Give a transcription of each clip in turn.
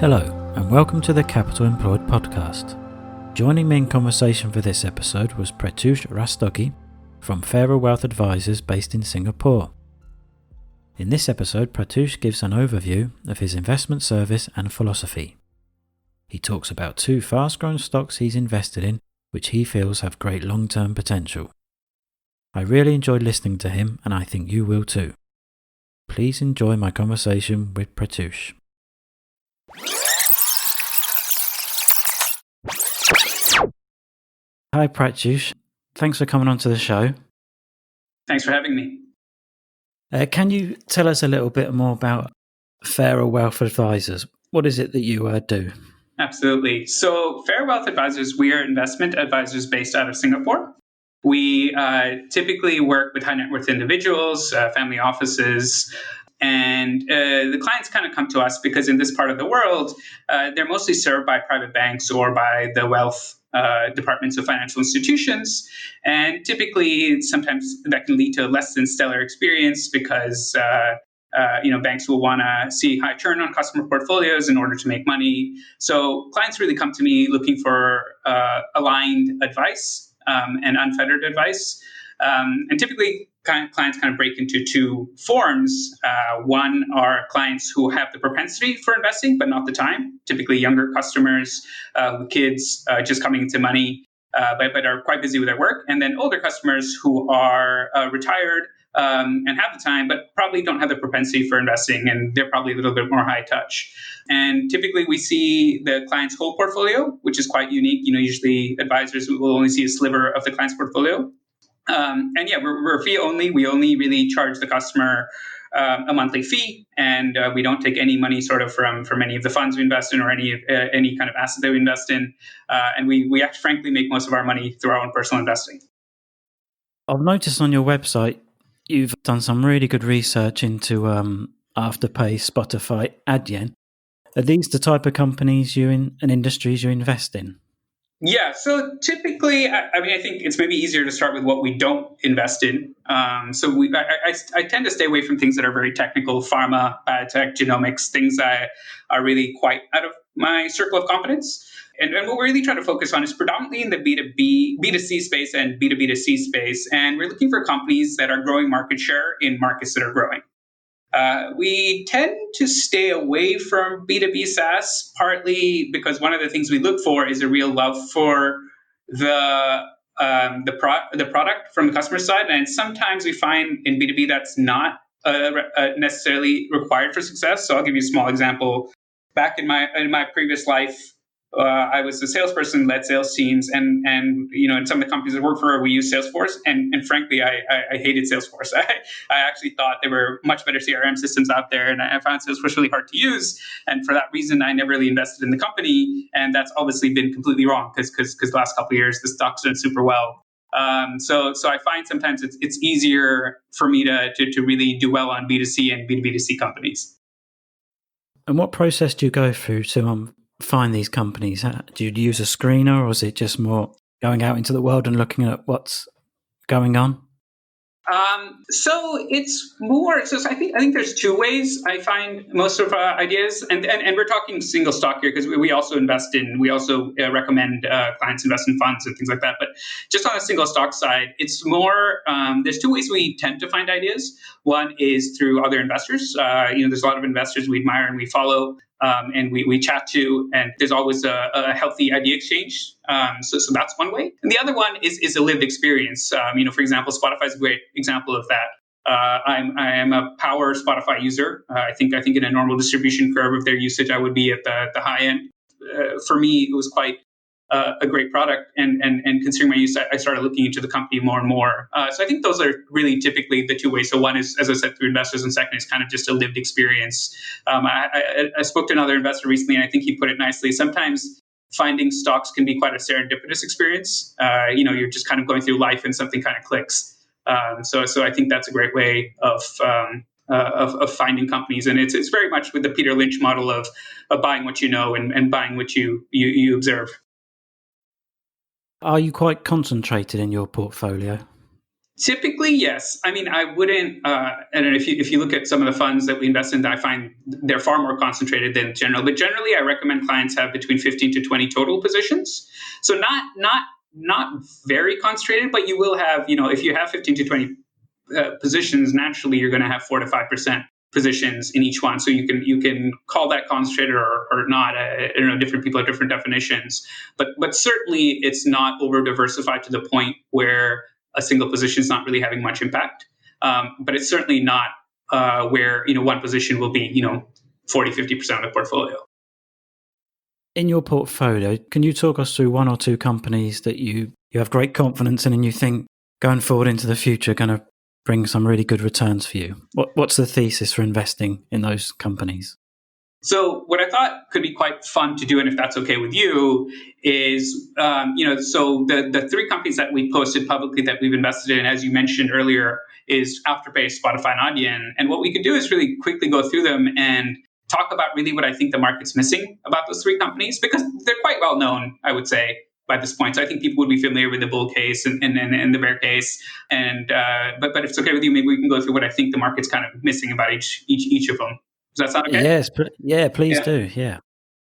Hello, and welcome to the Capital Employed podcast. Joining me in conversation for this episode was Pratyush Rastogi from Fairer Wealth Advisors based in Singapore. In this episode, Pratyush gives an overview of his investment service and philosophy. He talks about two fast-growing stocks he's invested in, which he feels have great long-term potential. I really enjoyed listening to him, and I think you will too. Please enjoy my conversation with Pratyush. Hi Pratyush, thanks for coming onto the show. Thanks for having me. Can you tell us a little bit more about Fairer Wealth Advisors? What is it that you do? Absolutely. So Fairer Wealth Advisors, we are investment advisors based out of Singapore. We typically work with high net worth individuals, family offices, and the clients kind of come to us because in this part of the world, they're mostly served by private banks or by the wealth departments of financial institutions. And typically, sometimes that can lead to a less than stellar experience because banks will want to see high churn on customer portfolios in order to make money. So clients really come to me looking for aligned advice and unfettered advice. And typically, clients kind of break into two forms. One are clients who have the propensity for investing, but not the time. Typically, younger customers with kids just coming into money, but are quite busy with their work. And then older customers who are retired and have the time, but probably don't have the propensity for investing, and they're probably a little bit more high touch. And typically, we see the client's whole portfolio, which is quite unique. Usually advisors will only see a sliver of the client's portfolio. We're fee only. We only really charge the customer a monthly fee, and we don't take any money sort of from any of the funds we invest in or any kind of asset that we invest in. And we frankly make most of our money through our own personal investing. I've noticed on your website you've done some really good research into Afterpay, Spotify, Adyen. Are these the type of companies and industries you invest in? Yeah, so typically, I think it's maybe easier to start with what we don't invest in. I tend to stay away from things that are very technical, pharma, biotech, genomics, things that are really quite out of my circle of competence. And what we're really trying to focus on is predominantly in the B2C space and B2B2C space. And we're looking for companies that are growing market share in markets that are growing. We tend to stay away from B2B SaaS, partly because one of the things we look for is a real love for the product from the customer side. And sometimes we find in B2B that's not necessarily required for success. So I'll give you a small example. Back in my previous life, I was a salesperson, led sales teams, and in some of the companies I work for, we use Salesforce, and frankly, I hated Salesforce. I actually thought there were much better CRM systems out there, and I found Salesforce really hard to use, and for that reason, I never really invested in the company, and that's obviously been completely wrong because the last couple of years, the stock's done super well. So I find sometimes it's easier for me to really do well on B2C and B2B2C companies. And what process do you go through to find these companies? Do you use a screener, or is it just more going out into the world and looking at what's going on? So it's more. So I think there's two ways I find most of our ideas, and we're talking single stock here because we also recommend clients invest in funds and things like that. But just on a single stock side, it's more. There's two ways we tend to find ideas. One is through other investors. There's a lot of investors we admire and we follow. And we chat to, and there's always a healthy idea exchange. So that's one way. And the other one is a lived experience. For example, Spotify is a great example of that. I am a power Spotify user. I think in a normal distribution curve of their usage, I would be at the high end. For me, it was quite a great product, and considering my use, I started looking into the company more and more. So I think those are really typically the two ways. So one is, as I said, through investors, and second is kind of just a lived experience. I spoke to another investor recently, and I think he put it nicely. Sometimes finding stocks can be quite a serendipitous experience. You're just kind of going through life and something kind of clicks. So I think that's a great way of finding companies, and it's very much with the Peter Lynch model of buying what you know and buying what you observe. Are you quite concentrated in your portfolio? Typically, yes. I mean, I wouldn't. I don't know if you look at some of the funds that we invest in, I find they're far more concentrated than general. But generally, I recommend clients have between 15 to 20 total positions. So not very concentrated, but you will have, if you have 15 to 20 positions, naturally you're going to have 4 to 5% positions in each one. So you can call that concentrated or not. Different people have different definitions, but certainly it's not over diversified to the point where a single position is not really having much impact. But it's certainly not where one position will be 40-50% of the portfolio. In your portfolio, can you talk us through one or two companies that you have great confidence in and you think going forward into the future are going to bring some really good returns for you? What's the thesis for investing in those companies? So what I thought could be quite fun to do, and if that's okay with you, is so the three companies that we posted publicly that we've invested in, as you mentioned earlier, is Afterpay, Spotify, and Adyen. And what we could do is really quickly go through them and talk about really what I think the market's missing about those three companies, because they're quite well known, I would say, by this point. So I think people would be familiar with the bull case and the bear case. And but if it's okay with you, maybe we can go through what I think the market's kind of missing about each of them. Does that sound okay? Yes, please do. Yeah.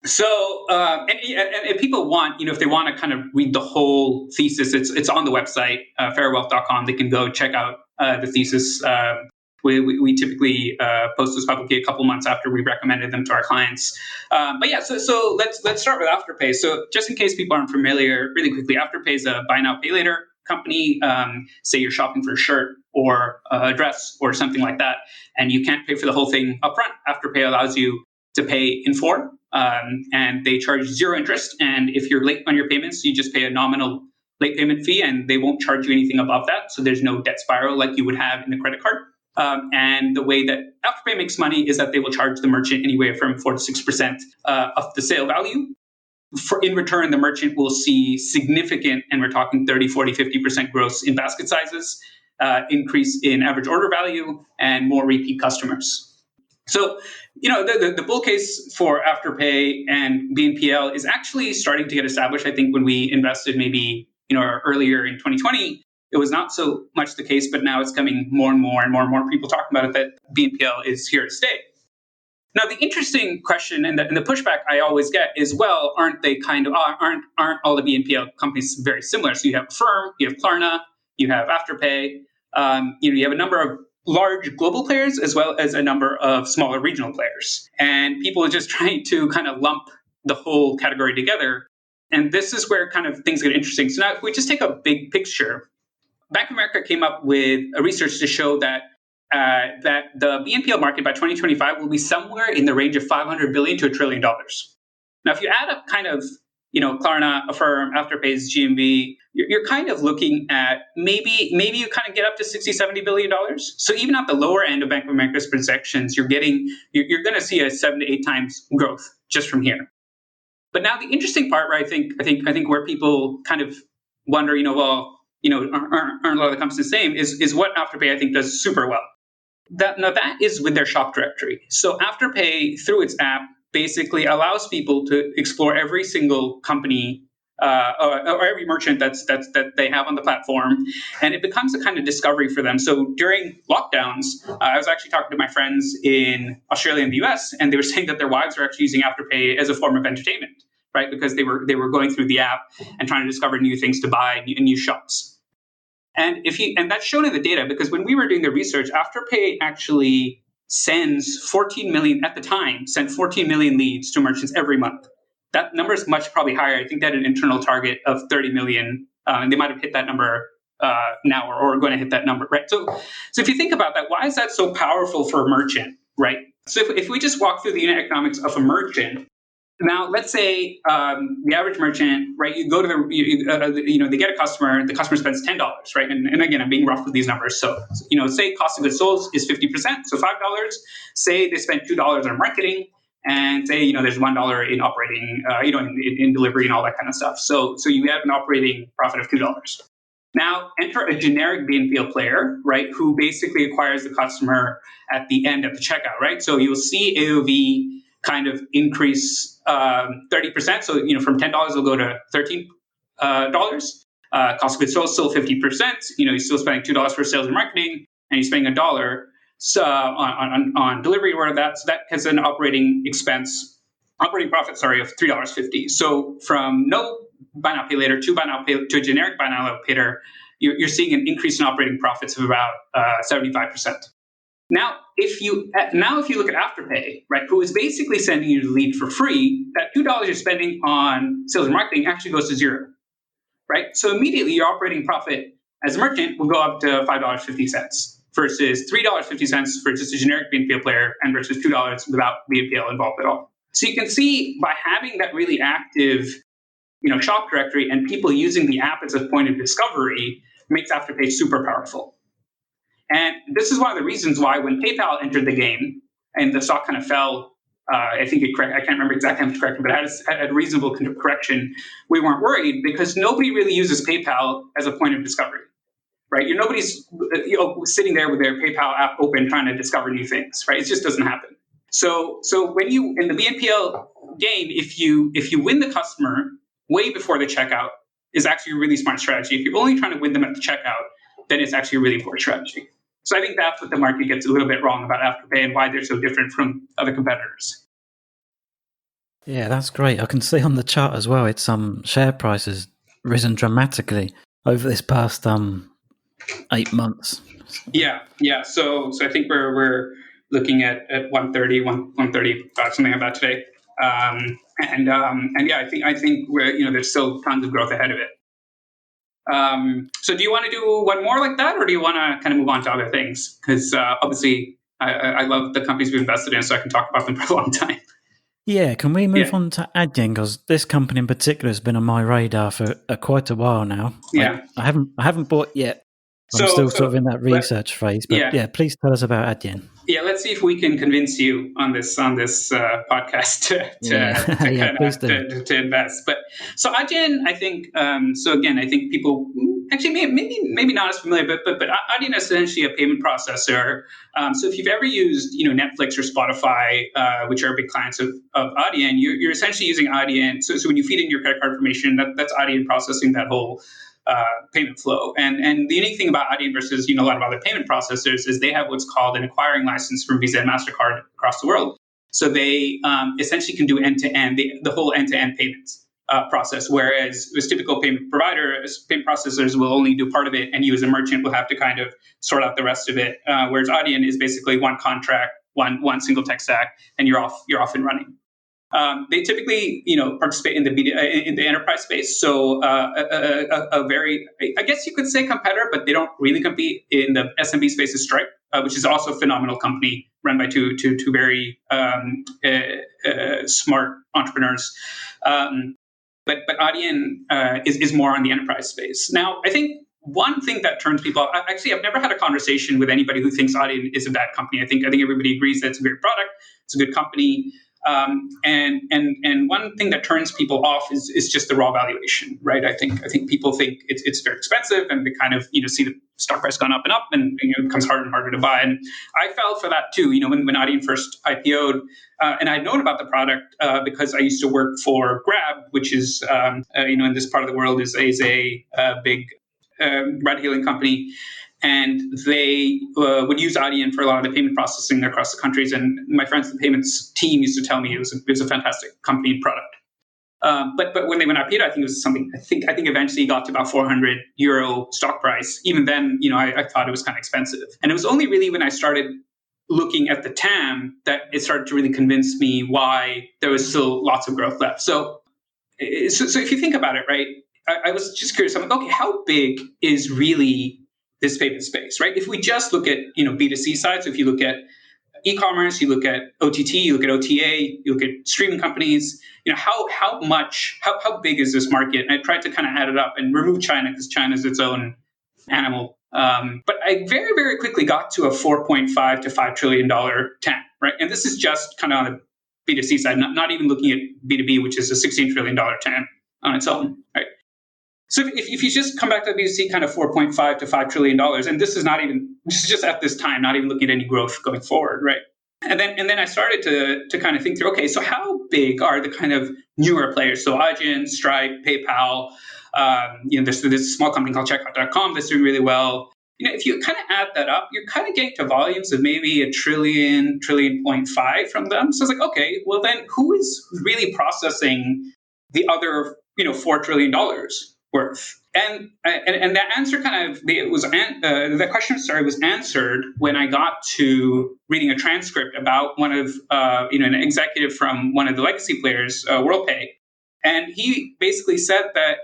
So, and if people want, if they want to kind of read the whole thesis, it's on the website, fairwealth.com. They can go check out the thesis. We typically post those publicly a couple months after we recommended them to our clients. But yeah, so let's start with Afterpay. So just in case people aren't familiar, really quickly, Afterpay is a buy now, pay later company. Say you're shopping for a shirt or a dress or something like that, and you can't pay for the whole thing upfront. Afterpay allows you to pay in full, and they charge 0 interest. And if you're late on your payments, you just pay a nominal late payment fee, and they won't charge you anything above that. So there's no debt spiral like you would have in a credit card. And the way that Afterpay makes money is that they will charge the merchant anywhere from 4 to 6% of the sale value. In return, the merchant will see significant, and we're talking 30, 40, 50% growth in basket sizes, increase in average order value, and more repeat customers. So, the bull case for Afterpay and BNPL is actually starting to get established. I think when we invested maybe, earlier in 2020, it was not so much the case, but now it's coming more and more people talking about it, that BNPL is here to stay. Now, the interesting question and the pushback I always get is, well, aren't all the BNPL companies very similar? So you have Affirm, you have Klarna, you have Afterpay, you have a number of large global players as well as a number of smaller regional players. And people are just trying to kind of lump the whole category together. And this is where kind of things get interesting. So now if we just take a big picture, Bank of America came up with a research to show that the BNPL market by 2025 will be somewhere in the range of $500 billion to $1 trillion. Now, if you add up kind of, Klarna, Affirm, Afterpay's GMV, you're kind of looking at maybe you kind of get up to $60-70 billion. So even at the lower end of Bank of America's projections, you're going to see a 7 to 8 times growth just from here. But now the interesting part, where I think where people kind of wonder, aren't a lot of the companies the same, is what Afterpay I think does super well. That is with their shop directory. So Afterpay, through its app, basically allows people to explore every single company or every merchant that they have on the platform, and it becomes a kind of discovery for them. So during lockdowns, I was actually talking to my friends in Australia and the US, and they were saying that their wives are actually using Afterpay as a form of entertainment, right? Because they were going through the app and trying to discover new things to buy in new shops. And that's shown in the data, because when we were doing the research, Afterpay actually sends 14 million leads to merchants every month. That number is much probably higher. I think they had an internal target of 30 million, and they might have hit that number now, or are going to hit that number, right? So if you think about that, why is that so powerful for a merchant, right? So if we just walk through the unit economics of a merchant. Now, let's say the average merchant, right? You go to they get a customer. The customer spends $10, right? And again, I'm being rough with these numbers. So, say cost of goods sold is 50%, so $5. Say they spend $2 on marketing, and say there's $1 in operating, in delivery and all that kind of stuff. So you have an operating profit of $2. Now, enter a generic BNPL player, right, who basically acquires the customer at the end of the checkout, right? So you'll see AOV kind of increase 30%. So, from $10, it'll go to $13. Cost of goods sold still 50%. You're still spending $2 for sales and marketing, and you're spending $1 on delivery or that. So that has an operating profit, of $3.50. So from no buy now pay later to a generic buy now pay later, you're seeing an increase in operating profits of about 75%. Now, if you look at Afterpay, right, who is basically sending you the lead for free, that $2 you're spending on sales and marketing actually goes to zero, right? So immediately your operating profit as a merchant will go up to $5.50 versus $3.50 for just a generic BNPL player, and versus $2 without BNPL involved at all. So you can see, by having that really active, shop directory and people using the app as a point of discovery, makes Afterpay super powerful. And this is one of the reasons why when PayPal entered the game and the stock kind of fell, I can't remember exactly how much correction, but had a reasonable correction, we weren't worried, because nobody really uses PayPal as a point of discovery, right? Nobody's sitting there with their PayPal app open trying to discover new things, right? It just doesn't happen. So when you, in the BNPL game, if you win the customer way before the checkout, is actually a really smart strategy. If you're only trying to win them at the checkout, then it's actually a really poor strategy. So I think that's what the market gets a little bit wrong about Afterpay and why they're so different from other competitors. Yeah, that's great. I can see on the chart as well, it's share price has risen dramatically over this past 8 months. Yeah. So I think we're looking at 135, something like that today. And yeah, I think we're, there's still tons of growth ahead of it. So do you want to do one more like that, or do you want to kind of move on to other things? Because obviously I love the companies we've invested in, so I can talk about them for a long time. Yeah, can we move on to Adyen? Because this company in particular has been on my radar for quite a while now. Yeah, I haven't bought yet. I'm still sort of in that research phase. But yeah, please tell us about Adyen. Yeah, let's see if we can convince you on this podcast to invest. But so Adyen, I think. So again, I think people actually maybe not as familiar, but Adyen is essentially a payment processor. So if you've ever used Netflix or Spotify, which are big clients of Adyen, you're essentially using Adyen. So when you feed in your credit card information, that's Adyen processing that whole payment flow. And the unique thing about Adyen versus a lot of other payment processors is they have what's called an acquiring license from Visa and MasterCard across the world. So they essentially can do end-to-end, the whole end-to-end payments process, whereas with typical payment processors will only do part of it, and you as a merchant will have to kind of sort out the rest of it. Whereas Adyen is basically one contract, one single tech stack, and you're off and running. They typically, participate in the enterprise space. So a very, I guess you could say, competitor, but they don't really compete in the SMB space. Is Stripe, which is also a phenomenal company run by two very smart entrepreneurs. But Adyen is more on the enterprise space. Now, I think one thing that turns people off, actually, I've never had a conversation with anybody who thinks Adyen is a bad company. I think everybody agrees that it's a great product, it's a good company. And one thing that turns people off is just the raw valuation, right? I think people think it's very expensive, and they kind of see the stock price gone up and up, and it becomes harder and harder to buy. And I fell for that too. When Adyen first IPO'd, and I'd known about the product because I used to work for Grab, which is in this part of the world is a big ride-hailing company. And they would use Adyen for a lot of the payment processing across the countries. And my friends in the payments team used to tell me it was a fantastic company and product. But when they went IPO, I think it was something. I think eventually it got to about €400 stock price. Even then, I thought it was kind of expensive. And it was only really when I started looking at the TAM that it started to really convince me why there was still lots of growth left. So if you think about it, right, I was just curious. I'm like, okay, how big is really this payment space, right? If we just look at B2C side, so if you look at e-commerce, you look at OTT, you look at OTA, you look at streaming companies, how big is this market? And I tried to kind of add it up and remove China, because China is its own animal. But I very, very quickly got to a $4.5 to $5 trillion TAM, right? And this is just kind of on the B2C side, not even looking at B2B, which is a $16 trillion TAM on its own, right? So if you just come back to the B2C kind of $4.5 to $5 trillion, and this is just at this time, not even looking at any growth going forward, right? And then I started to kind of think through, okay, so how big are the kind of newer players? So Adyen, Stripe, PayPal, there's a small company called Checkout.com that's doing really well. If you kind of add that up, you're kind of getting to volumes of maybe a trillion point five from them. So it's like, okay, well then who is really processing the other, $4 trillion worth? And that answer the question, was answered when I got to reading a transcript about one of, an executive from one of the legacy players, WorldPay. And he basically said that,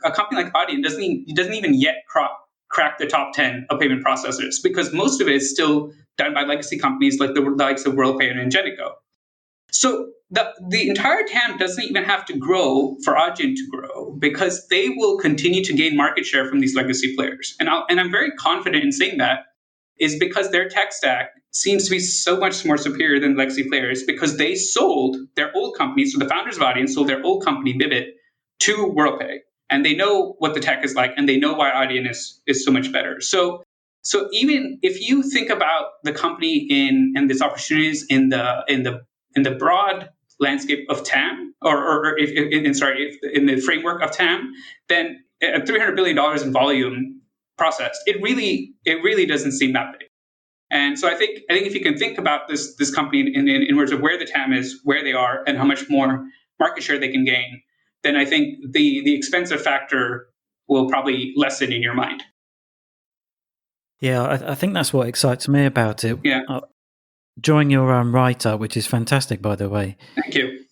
a company like Adyen doesn't even yet crack the top 10 of payment processors, because most of it is still done by legacy companies like the likes of WorldPay and Ingenico. So the entire TAM doesn't even have to grow for Adyen to grow, because they will continue to gain market share from these legacy players. And I'm very confident in saying that is because their tech stack seems to be so much more superior than legacy players, because they sold their old company. So the founders of Adyen sold their old company, Bibit, to WorldPay. And they know what the tech is like, and they know why Adyen is so much better. So even if you think about the company and these opportunities in the broad landscape of TAM, or if in the framework of TAM, then at $300 billion in volume processed, it really doesn't seem that big. And so I think if you can think about this company in terms of where the TAM is, where they are, and how much more market share they can gain, then I think the expensive factor will probably lessen in your mind. Yeah, I think that's what excites me about it. Yeah. During your write-up, which is fantastic, by the way. Thank you.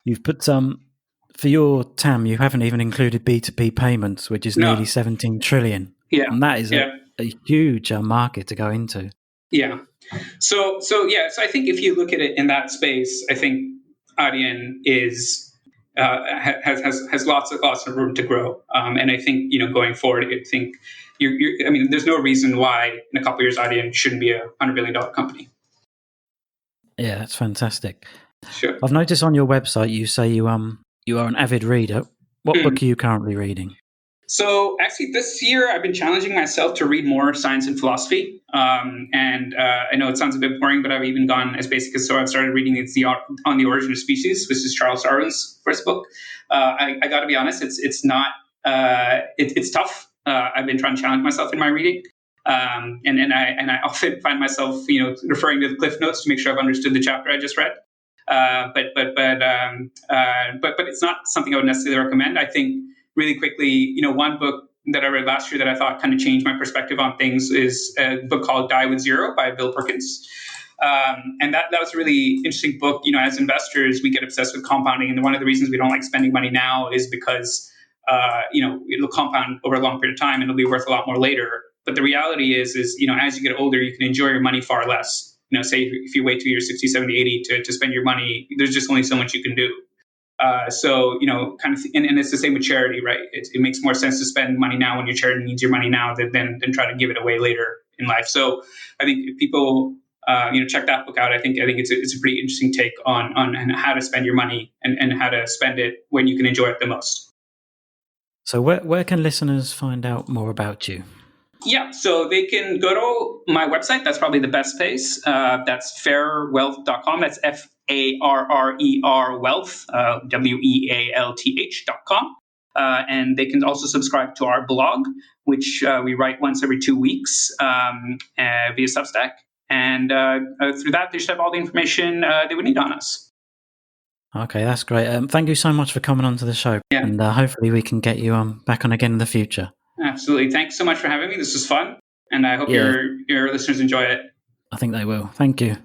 You've put for your TAM, you haven't even included B2B payments, which is nearly 17 trillion. Yeah. And that is a huge market to go into. Yeah. So I think if you look at it in that space, I think Adyen has lots of room to grow. And I think, going forward, I think there's no reason why in a couple of years Adyen shouldn't be a $100 billion company. Yeah, that's fantastic. Sure. I've noticed on your website you say you are an avid reader. What book are you currently reading? So actually this year I've been challenging myself to read more science and philosophy. And I know it sounds a bit boring, but I've even gone as basic as, so I've started reading On the Origin of Species, which is Charles Darwin's first book. I got to be honest, it's not, it's tough. I've been trying to challenge myself in my reading. And I often find myself, referring to the Cliff Notes to make sure I've understood the chapter I just read. But it's not something I would necessarily recommend. I think really quickly, one book that I read last year that I thought kind of changed my perspective on things is a book called Die with Zero by Bill Perkins. And that was a really interesting book. As investors, we get obsessed with compounding. And one of the reasons we don't like spending money now is because, it'll compound over a long period of time and it'll be worth a lot more later. But the reality is, as you get older, you can enjoy your money far less. Say if you wait till you're 60, 70, 80 to spend your money, there's just only so much you can do. And it's the same with charity, right? It makes more sense to spend money now when your charity needs your money now than try to give it away later in life. So I think if people, check that book out, I think it's a pretty interesting take on how to spend your money and how to spend it when you can enjoy it the most. So where can listeners find out more about you? Yeah, so they can go to my website. That's probably the best place. That's fairwealth.com. That's FARRER wealth, WEALTH.com. And they can also subscribe to our blog, which we write once every 2 weeks via Substack. And through that, they should have all the information they would need on us. Okay, that's great. Thank you so much for coming on to the show. Yeah. And hopefully we can get you back on again in the future. Absolutely. Thanks so much for having me. This was fun. And I hope your listeners enjoy it. I think they will. Thank you.